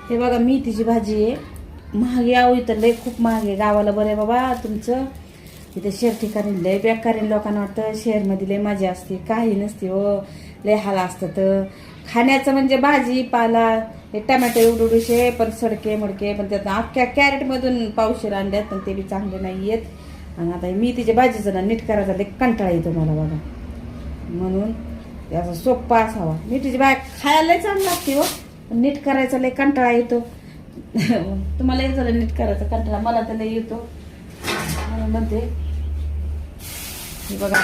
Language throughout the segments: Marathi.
हे बघा मेथीची भाजी आहे. महाग यावं इथं लय खूप महाग आहे. गावाला बरं आहे बाबा तुमचं. इथे शहर ठिकाणी लय बेकार आहे. लोकांना वाटतं शहरमध्ये लय मजा असते. काही नसते हो. लय हाल असतात. खाण्याचं म्हणजे भाजी पाला हे टमॅटो एवढे पण सडके मडके पण त्यात अख्ख्या कॅरेटमधून पावशेर आणल्यात पण ते बी चांगले नाही आहेत. आणि आता मेथीच्या भाजीचं ना नीट करायचा लय कंटाळा येतो मला बघा. म्हणून त्याचा सोप्पा असावा. मेथीची भाजी खायला चांगली लागते हो पण नीट करायचा लय कंटाळा येतो. तुम्हाला येत झालं नीट करायचा कंटाळा मला तर लय येतो. म्हणून म्हणते बघा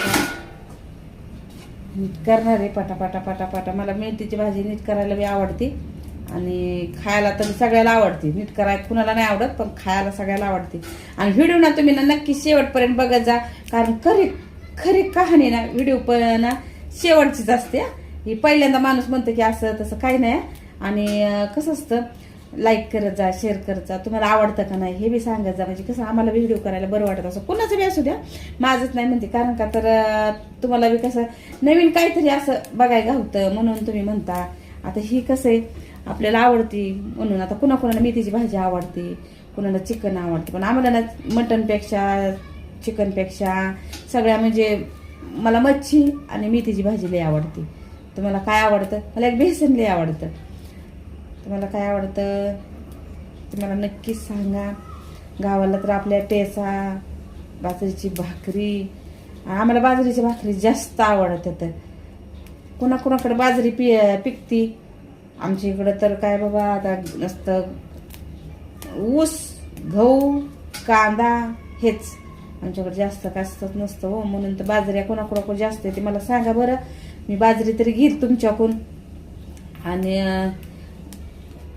नीट करणार आहे पटापटा पटापटा. मला मेथीची भाजी नीट करायला बी आवडते आणि खायला तर सगळ्याला आवडते. नीट करायला कुणाला नाही आवडत पण खायला सगळ्याला आवडते. आणि व्हिडिओ ना तुम्ही ना नक्की शेवटपर्यंत बघत जा कारण खरी खरी कहाणी ना व्हिडिओ पण ना शेवटचीच असते. ही पहिल्यांदा माणूस म्हणतो की असं तसं काही नाही. आणि कसं असतं लाईक करत जा शेअर करत जा. तुम्हाला आवडतं का नाही हे बी सांगत जा म्हणजे कसं आम्हाला व्हिडिओ करायला बरं वाटत असं. कुणाचं बी असू द्या माझंच नाही म्हणते कारण का तर तुम्हाला बी कसं नवीन काहीतरी असं बघायला होतं म्हणून तुम्ही म्हणता. आता ही कसं आहे आपल्याला आवडती म्हणून. आता कुणाकुणाला मेथीची भाजी आवडते कुणाला चिकन आवडते पण आम्हाला ना मटनपेक्षा चिकनपेक्षा सगळ्या म्हणजे मला मच्छी आणि मेथीची भाजी लई आवडते. तुम्हाला काय आवडतं? मला एक बेसन लई आवडतं. तुम्हाला काय आवडतं तुम्हाला नक्कीच सांगा. गावाला तर आपल्या ठेचा बाजरीची भाकरी आम्हाला बाजरीची भाकरी जास्त आवडतात. कुणाकुणाकडे बाजरी पिकती आमच्या इकडं तर काय बाबा आता नसतं ऊस गहू कांदा हेच आमच्याकडे जास्त कास्तच नसतं हो. म्हणून तर बाजऱ्या कोणाकोणाकडे जास्त येते मला सांगा बरं. मी बाजरी तरी घेईल तुमच्याकडून. आणि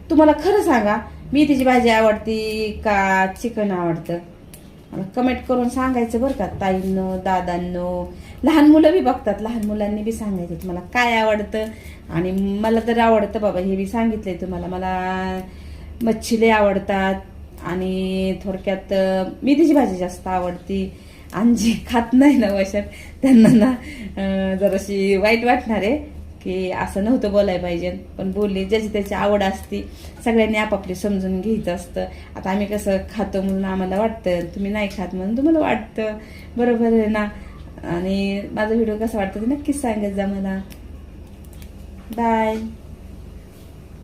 तुम्हाला खरं सांगा मेथीची भाजी आवडती का चिकन आवडतं मला कमेंट करून सांगायचं बरं का ताईंनो दादांनो. लहान मुलं बी बघतात लहान मुलांनी बी सांगायचं तुम्हाला काय आवडतं. आणि मला तर आवडतं बाबा हे बी सांगितलंय तुम्हाला. मला मच्छी आवडतात आणि थोडक्यात मेथीची भाजी जास्त आवडती. आणि जे खात नाही ना वशात त्यांना ना जराशी वाईट वाटणार आहे की असं नव्हतं बोलायला पाहिजे पण बोलली. ज्याची त्याची आवड असते सगळ्यांनी आपापली समजून घ्यायचं असतं. आता आम्ही कसं खातो म्हणून आम्हाला वाटतं तुम्ही नाही खात म्हणून तुम्हाला वाटतं बरोबर आहे ना. आणि माझा व्हिडिओ कसा वाटतं ते नक्कीच सांगत जा मला. बाय.